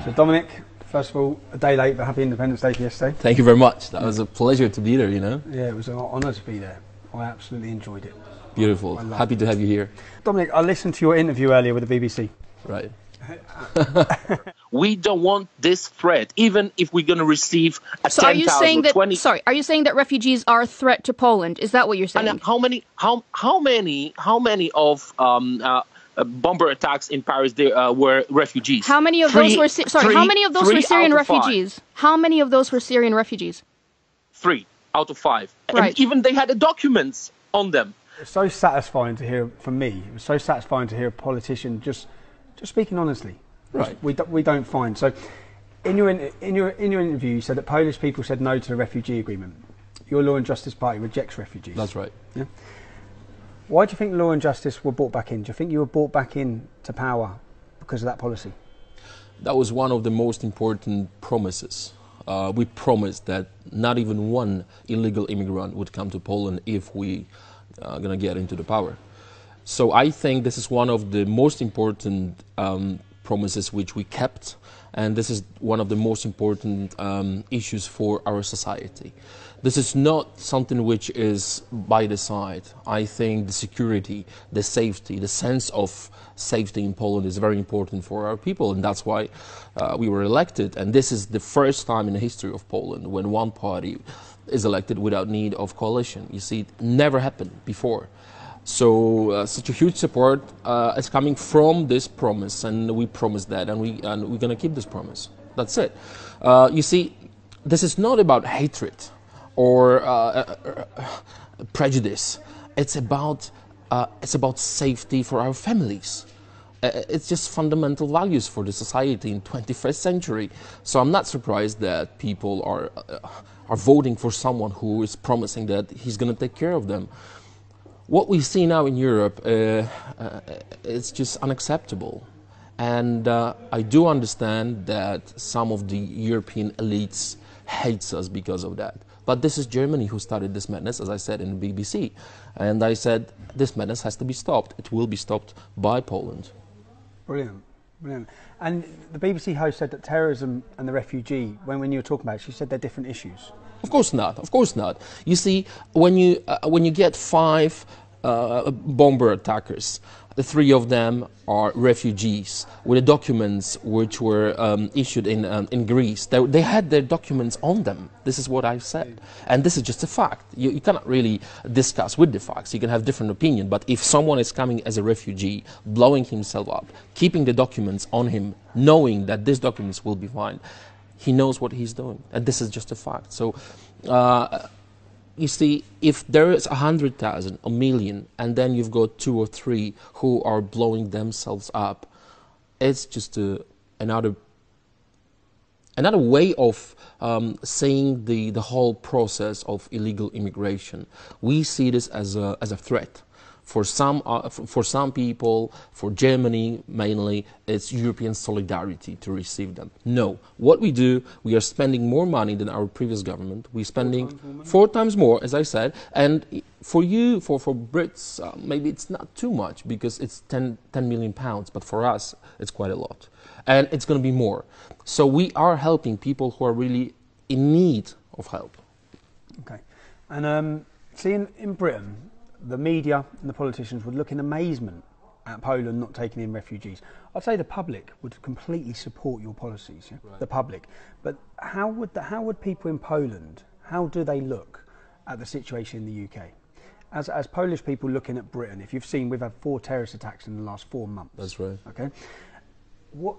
So Dominic, first of all, a day late, but happy Independence Day for yesterday. Thank you very much. That was a pleasure to be there, you know. Yeah, it was an honour to be there. I absolutely enjoyed it. Beautiful. Happy to have you here. Dominic, I listened to your interview earlier with the BBC. Right. We don't want this threat, even if we're going to receive a so 10,000 or 20. Sorry, are you saying that refugees are a threat to Poland? Is that what you're saying? And how many of bomber attacks in Paris there were refugees? How many of those were How many of those were Syrian refugees? How many of those were Syrian refugees? 3 out of 5. Right. And even they had the documents on them. It's so satisfying to hear from me. It was so satisfying to hear a politician just speaking honestly. Right. We don't find. So, in your interview, you said that Polish people said no to the refugee agreement. Your Law and Justice Party rejects refugees. That's right. Yeah. Why do you think Law and Justice were brought back in? Do you think you were brought back in to power because of that policy? That was one of the most important promises. We promised that not even one illegal immigrant would come to Poland if we are going to get into the power. So I think this is one of the most important promises which we kept, and this is one of the most important issues for our society. This is not something which is by the side. I think the security, the safety, the sense of safety in Poland is very important for our people, and that's why we were elected. And this is the first time in the history of Poland when one party is elected without need of coalition. You see, it never happened before. So such a huge support is coming from this promise, and we promised that, and we're going to keep this promise. That's it. You see, this is not about hatred or prejudice. It's about safety for our families. It's just fundamental values for the society in 21st century. So I'm not surprised that people are voting for someone who is promising that he's going to take care of them. What we see now in Europe is just unacceptable. And I do understand that some of the European elites hates us because of that. But this is Germany who started this madness, as I said in the BBC. And I said this madness has to be stopped. It will be stopped by Poland. Brilliant, brilliant. And the BBC host said that terrorism and the refugee, when you were talking about it, she said they're different issues. Of course not. Of course not. You see, when you get 5 bomber attackers, the 3 of them are refugees with the documents which were issued in Greece. They had their documents on them. This is what I've said, and this is just a fact. You cannot really discuss with the facts. You can have different opinion, but if someone is coming as a refugee, blowing himself up, keeping the documents on him, knowing that these documents will be fine, he knows what he's doing, and this is just a fact. So, you see, if there is 100,000, a million, and then you've got 2 or 3 who are blowing themselves up, it's just another way of seeing the whole process of illegal immigration. We see this as a threat. For some people, for Germany mainly, it's European solidarity to receive them. No. What we do, we are spending more money than our previous government. We're spending 4 times more, as I said. And for you, for Brits, maybe it's not too much because it's 10 million pounds. But for us, it's quite a lot. And it's going to be more. So we are helping people who are really in need of help. Okay. And see, in Britain, the media and the politicians would look in amazement at Poland not taking in refugees. I'd say the public would completely support your policies, yeah? Right. The public. But how would people in Poland, how do they look at the situation in the UK? As Polish people looking at Britain, if you've seen, we've had 4 terrorist attacks in the last 4 months. That's right. Okay.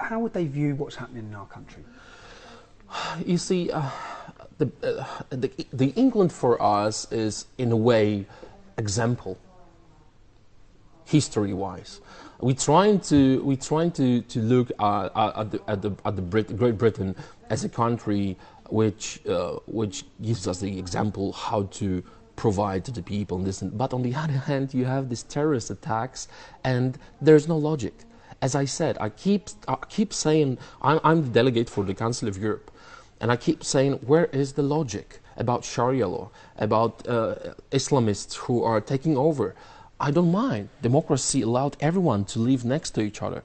How would they view what's happening in our country? You see, the England for us is, in a way, example, history-wise. We're trying to look at Great Britain as a country which gives us the example how to provide to the people and this. But on the other hand, you have these terrorist attacks, and there's no logic. As I said, I keep saying I'm the delegate for the Council of Europe, and I keep saying, where is the logic about Sharia law, about Islamists who are taking over? I don't mind. Democracy allowed everyone to live next to each other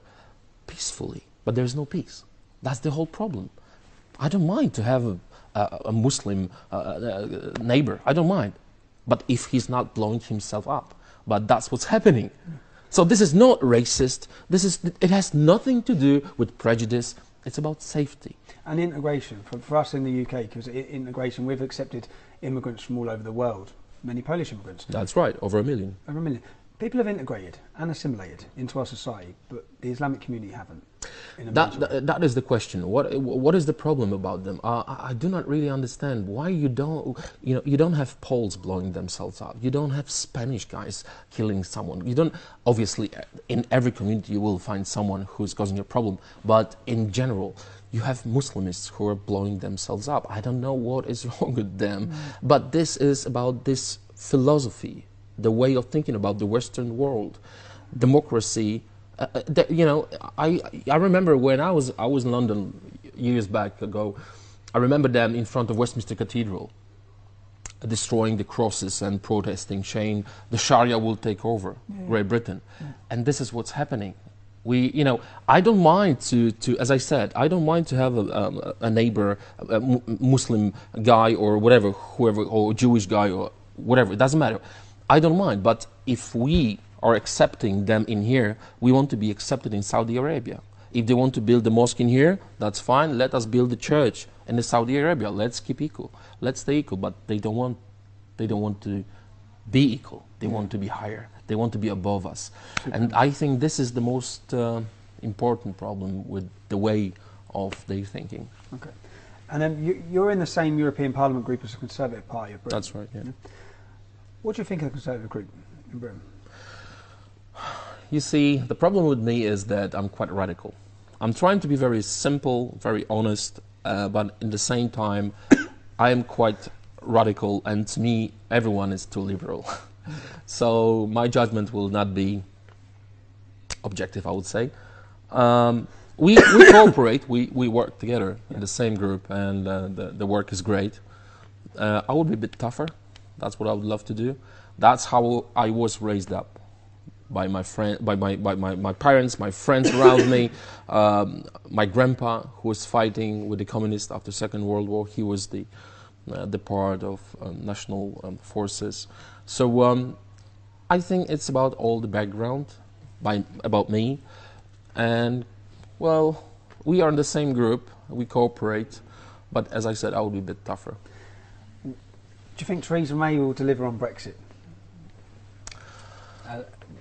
peacefully, but there's no peace. That's the whole problem. I don't mind to have a Muslim neighbor. I don't mind. But if he's not blowing himself up. But that's what's happening. So this is not racist. It has nothing to do with prejudice. It's about safety. And integration. For us in the UK, because integration, we've accepted immigrants from all over the world. Many Polish immigrants. That's right, over 1 million. Over 1 million. People have integrated and assimilated into our society, but the Islamic community haven't. That is the question. What is the problem about them? I do not really understand why you don't have Poles blowing themselves up. You don't have Spanish guys killing someone. You don't. Obviously, in every community you will find someone who's causing a problem. But in general, you have Muslimists who are blowing themselves up. I don't know what is wrong with them. But this is about this philosophy, the way of thinking about the Western world, democracy. I remember when I was in London years back ago. I remember them in front of Westminster Cathedral, destroying the crosses and protesting, saying the Sharia will take over Great Britain, and this is what's happening. I don't mind to, as I said, I don't mind to have a neighbor, a Muslim guy or whatever, whoever, or Jewish guy or whatever. It doesn't matter. I don't mind, but if we are accepting them in here, we want to be accepted in Saudi Arabia. If they want to build the mosque in here, that's fine. Let us build the church in Saudi Arabia. Let's keep equal. Let's stay equal. But they don't want to be equal. They want to be higher. They want to be above us. And I think this is the most important problem with the way of their thinking. Okay. And then you're in the same European Parliament group as the Conservative Party of Britain. That's right, yeah. What do you think of the Conservative group in Britain? You see, the problem with me is that I'm quite radical. I'm trying to be very simple, very honest, but at the same time, I am quite radical, and to me, everyone is too liberal. So my judgment will not be objective, I would say. We cooperate, we work together in the same group, and the work is great. I would be a bit tougher. That's what I would love to do. That's how I was raised up, by my friend, by my parents, my friends around me. My grandpa, who was fighting with the communists after Second World War, he was the part of national forces. So I think it's about all the background, about me, and well, we are in the same group. We cooperate, but as I said, I will be a bit tougher. Do you think Theresa May will deliver on Brexit?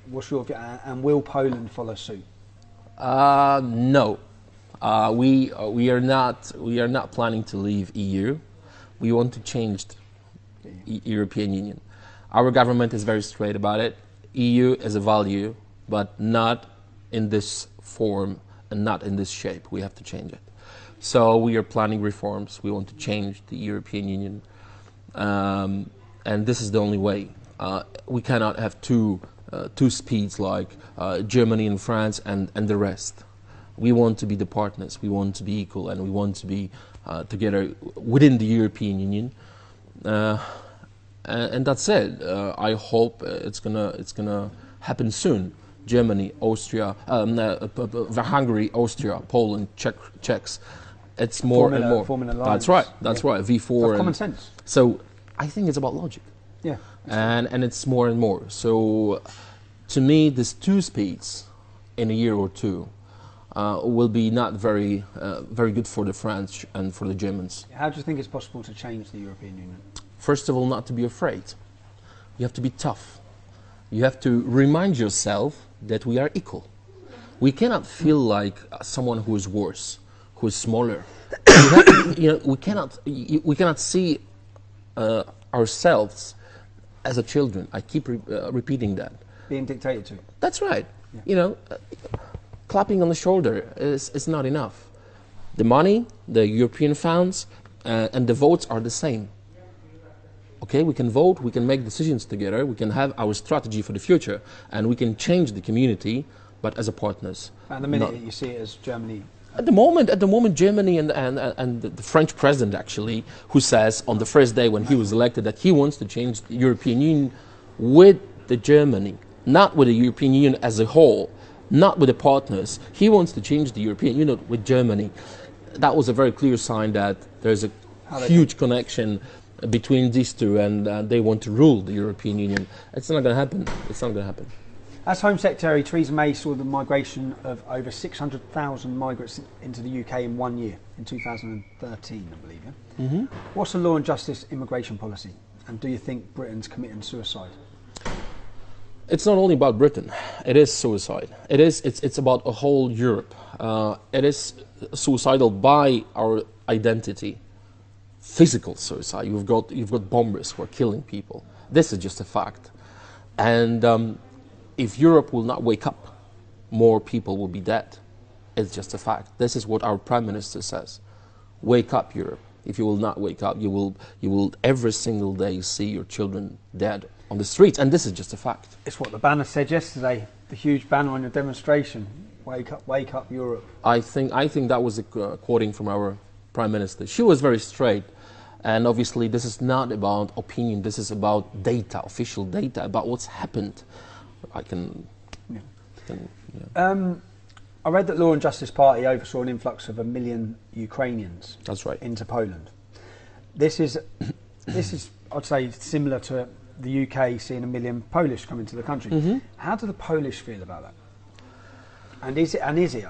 What's your view? And will Poland follow suit? No, we are not planning to leave EU. We want to change the European Union. Our government is very straight about it. EU is a value, but not in this form and not in this shape. We have to change it. So we are planning reforms. We want to change the European Union. And this is the only way. We cannot have two speeds like Germany and France and the rest. We want to be the partners. We want to be equal, and we want to be together within the European Union. And that's it. I hope it's gonna happen soon. Germany, Austria, Hungary, Austria, Poland, Czechs. It's more and more. That's right. That's right. V4. That's common sense. So I think it's about logic. Yeah. And it's more and more. So to me, this two speeds in a year or two will be not very good for the French and for the Germans. How do you think it's possible to change the European Union? First of all, not to be afraid. You have to be tough. You have to remind yourself that we are equal. We cannot feel like someone who is worse, who is smaller. We cannot see ourselves as a children. I keep repeating that. Being dictated to. That's right. Yeah. Clapping on the shoulder is not enough. The money, the European funds, and the votes are the same. Okay, we can vote, we can make decisions together, we can have our strategy for the future, and we can change the community, but as a partners. At the minute, you see it as Germany. At the moment, Germany and the French president actually, who says on the first day when he was elected that he wants to change the European Union with the Germany, not with the European Union as a whole, not with the partners. He wants to change the European Union with Germany. that was a very clear sign that there's a huge connection between these two, and they want to rule the European Union. It's not going to happen. It's not going to happen. As Home Secretary, Theresa May saw the migration of over 600,000 migrants into the UK in 1 year, in 2013, I believe. Yeah? Mm-hmm. What's the law and justice immigration policy? And do you think Britain's committing suicide? It's not only about Britain. It is suicide. It's about a whole Europe. It is suicidal by our identity. Physical suicide. You've got bombers who are killing people. This is just a fact. And if Europe will not wake up, more people will be dead. It's just a fact. This is what our Prime Minister says. Wake up, Europe. If you will not wake up, you will every single day see your children dead on the streets, and this is just a fact. It's what the banner said yesterday, the huge banner on your demonstration. Wake up, Europe. I think that was a quoting from our Prime Minister. She was very straight, and obviously this is not about opinion, this is about data, official data, about what's happened. I read that Law and Justice Party oversaw an influx of 1 million Ukrainians. That's right. Into Poland. This is I'd say similar to the UK seeing 1 million Polish come into the country. Mm-hmm. How do the Polish feel about that? And is it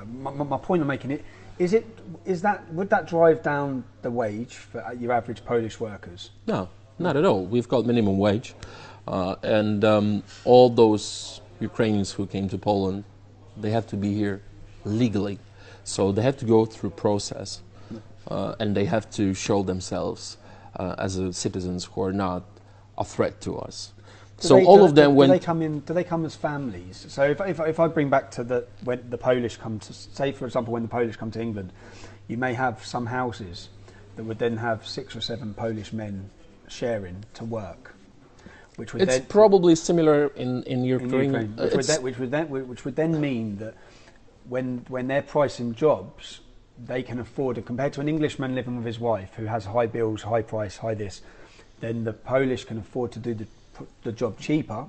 my point I'm making would that drive down the wage for your average Polish workers? No, not at all. We've got minimum wage, and all those Ukrainians who came to Poland, they have to be here legally, so they have to go through process, and they have to show themselves as citizens who are not a threat to us. Do they come as families? So if I bring back to when the Polish come to, say for example, when the Polish come to England, you may have some houses that would then have 6 or 7 Polish men sharing to work, which would probably similar in Ukraine. Which would then mean that when they're pricing jobs, they can afford it compared to an Englishman living with his wife who has high bills, high price, high this. Then the Polish can afford to do the job cheaper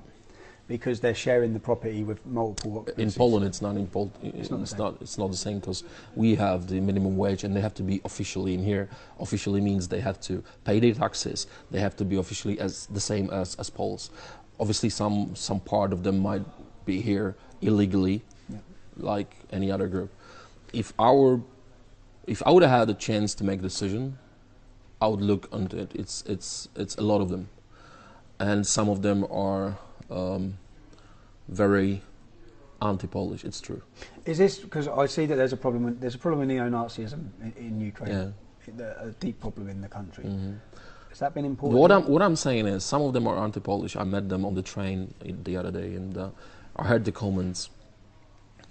because they're sharing the property with multiple occupancies. In Poland, it's not the same because we have the minimum wage and they have to be officially in here. Officially means they have to pay their taxes. They have to be officially as the same as Poles. Obviously, some part of them might be here illegally, like any other group. If I would have had a chance to make a decision, I would look into it. It's a lot of them, and some of them are very anti-Polish. It's true. Is this because I see that there's a problem with neo-Nazism in Ukraine, a deep problem in the country. Mm-hmm. Has that been important? What I'm saying is some of them are anti-Polish. I met them on the train the other day, and I heard the comments.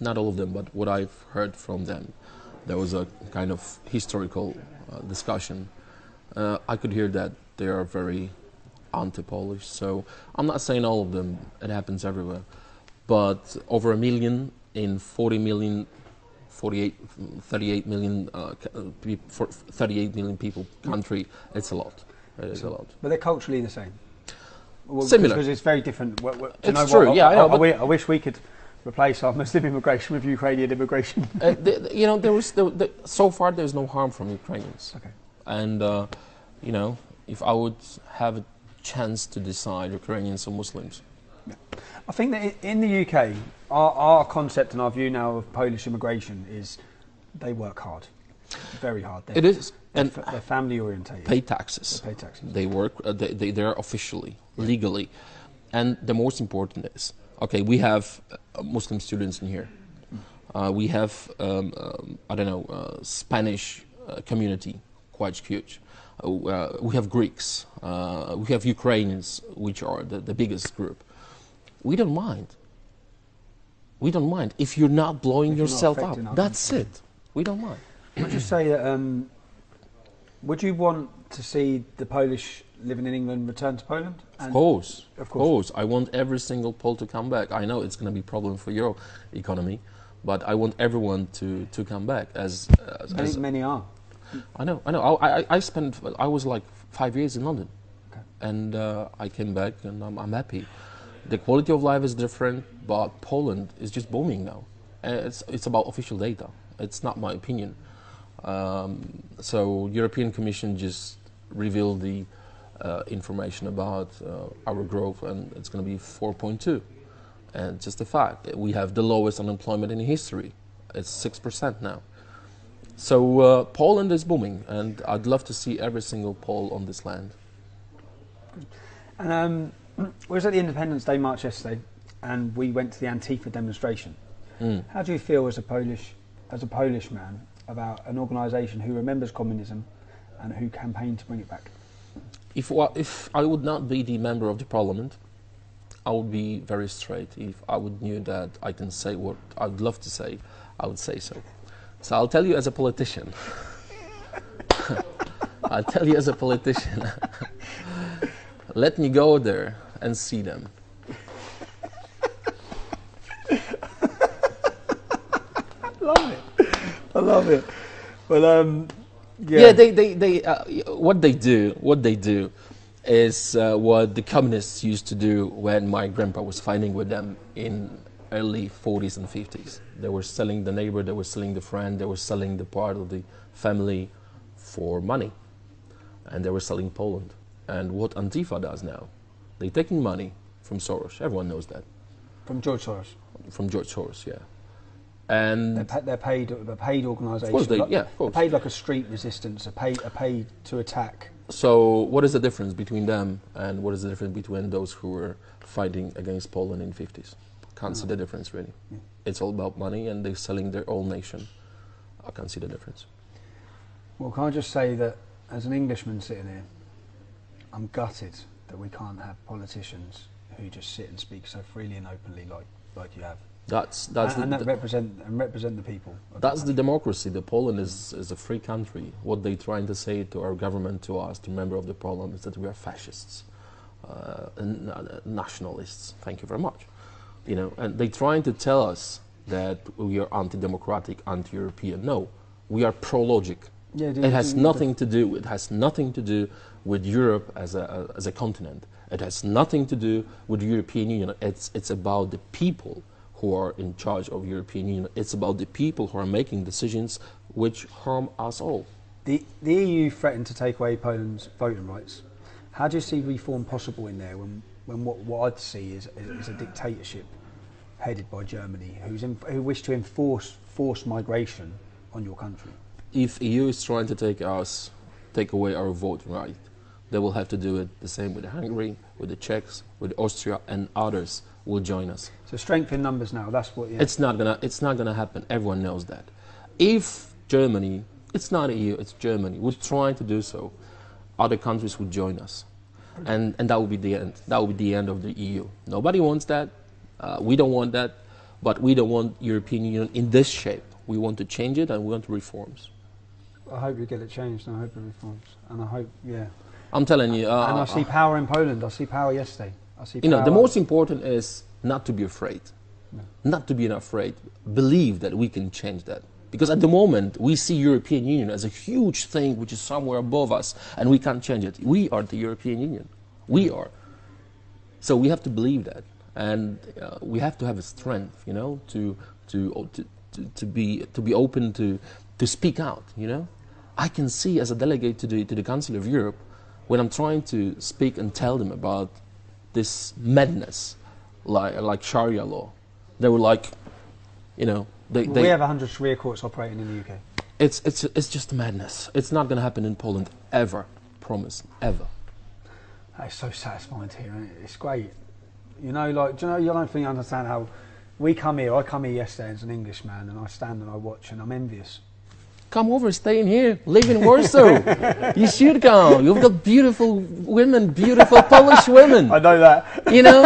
Not all of them, but what I've heard from them, there was a kind of historical discussion. I could hear that they are very anti-Polish. So I'm not saying all of them. It happens everywhere. But over 1 million in 38 million 38 million people country, it's a lot. It is a lot. But they're culturally the same. Similar. Because it's very different. It's true, yeah. I wish we could replace our Muslim immigration with Ukrainian immigration. So far there's no harm from Ukrainians. Okay. And, if I would have a chance to decide Ukrainians or Muslims. Yeah. I think that in the UK, our concept and our view now of Polish immigration is they work hard. Very hard. It is. They're family orientated. Pay taxes. They pay taxes. They work, they're officially, legally. And the most important is, okay, we have Muslim students in here. We have, Spanish community, quite huge. We have Greeks. We have Ukrainians, which are the biggest group. We don't mind. We don't mind. If you're not blowing yourself up, that's it. We don't mind. Would you say that, would you want to see the Polish living in England return to Poland? Of course. I want every single Pole to come back. I know it's going to be a problem for your economy, but I want everyone to come back. Many are. I know. I was like 5 years in London, okay. And I came back and I'm happy. The quality of life is different, but Poland is just booming now. It's about official data. It's not my opinion. So European Commission just revealed the information about our growth, and it's going to be 4.2. And just a fact, we have the lowest unemployment in history. It's 6% now. So Poland is booming, and I'd love to see every single Pole on this land. And we was at the Independence Day march yesterday, and we went to the Antifa demonstration. How do you feel as a Polish man about an organisation who remembers communism and who campaigned to bring it back? If I would not be the member of the parliament, I would be very straight. If I would knew that I can say what I'd love to say, I would say so. So I'll tell you as a politician. I'll tell you as a politician. Let me go there and see them. I love it. Well, yeah. They what they do is what the communists used to do when my grandpa was fighting with them in early 40s and 50s. They were selling the neighbor, they were selling the friend, they were selling the part of the family for money, and they were selling Poland. And what Antifa does now, they're taking money from Soros. Everyone knows that. From George Soros. From George Soros, yeah. And they're paid organisation. Of course, of course. They're paid like a street resistance. Are paid to attack. So, what is the difference between them and what is the difference between those who were fighting against Poland in the 50s? Can't see the difference really. Yeah. It's all about money, and they're selling their own nation. I can't see the difference. Well, can I just say that as an Englishman sitting here, I'm gutted that we can't have politicians who just sit and speak so freely and openly like you have. Represent the people. That's the democracy. The Poland is a free country. What they're trying to say to our government, to us, to member of the parliament, is that we are fascists, and nationalists. Thank you very much. You know, and they're trying to tell us that we are anti-democratic, anti-European. No, we are pro-logic. Yeah, it has nothing to do. It has nothing to do with Europe as a continent. It has nothing to do with the European Union. It's about the people who are in charge of European Union. It's about the people who are making decisions which harm us all. The EU threatened to take away Poland's voting rights. How do you see reform possible in there when what I'd see is a dictatorship headed by Germany who wish to enforce forced migration on your country? If EU is trying to take away our voting right, they will have to do it the same with Hungary, with the Czechs, with Austria, and others will join us. So strength in numbers now. That's what. Yeah. It's not gonna happen. Everyone knows that. If Germany, it's not EU, it's Germany, would try to do so, other countries would join us, and that would be the end. That would be the end of the EU. Nobody wants that. We don't want that, but we don't want European Union in this shape. We want to change it, and we want reforms. I hope you get it changed, and I hope it reforms, and I hope, yeah. I'm telling you. And I see power in Poland. I see power yesterday. I see power. You know, the most important is not to be afraid. No. Not to be afraid. Believe that we can change that. Because at the moment, we see European Union as a huge thing which is somewhere above us, and we can't change it. We are the European Union. We are. So we have to believe that, and we have to have a strength, you know, to be open to speak out. You know, I can see as a delegate to the Council of Europe, when I'm trying to speak and tell them about this madness, like Sharia law, they were like, you know, we have 100 Sharia courts operating in the UK. It's just madness. It's not going to happen in Poland ever. Promise, ever. It's so satisfying to hear, isn't it? It's great. You know, like, do you know? You don't think you understand how we come here. I come here yesterday as an Englishman, and I stand and I watch, and I'm envious. Come over, stay in here, live in Warsaw. You should come. You've got beautiful women, beautiful Polish women. I know that. You know?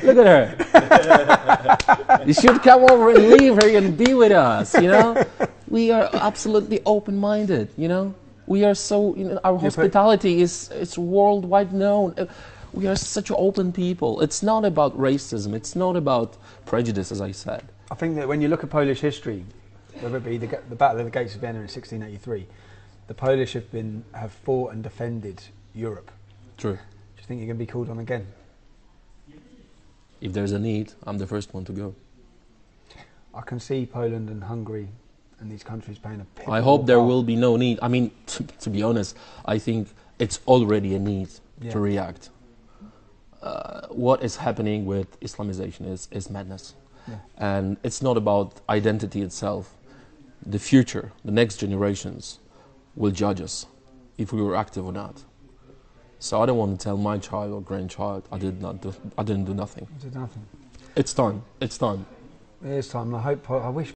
Look at her. You should come over and live here and be with us, you know? We are absolutely open-minded, you know? We are so, you know, our hospitality is worldwide known. We are such open people. It's not about racism. It's not about prejudice, as I said. I think that when you look at Polish history, whether it be the Battle of the Gates of Vienna in 1683, the Polish have fought and defended Europe. True. Do you think you're going to be called on again? If there's a need, I'm the first one to go. I can see Poland and Hungary and these countries playing a pivotal I hope there part. will be no need. I mean, to be honest, I think it's already a need to react. What is happening with Islamization is madness. Yeah. And it's not about identity itself. The future, the next generations will judge us if we were active or not. So I don't want to tell my child or grandchild I didn't do nothing. I did nothing. It's time. It's time. It is time. I wish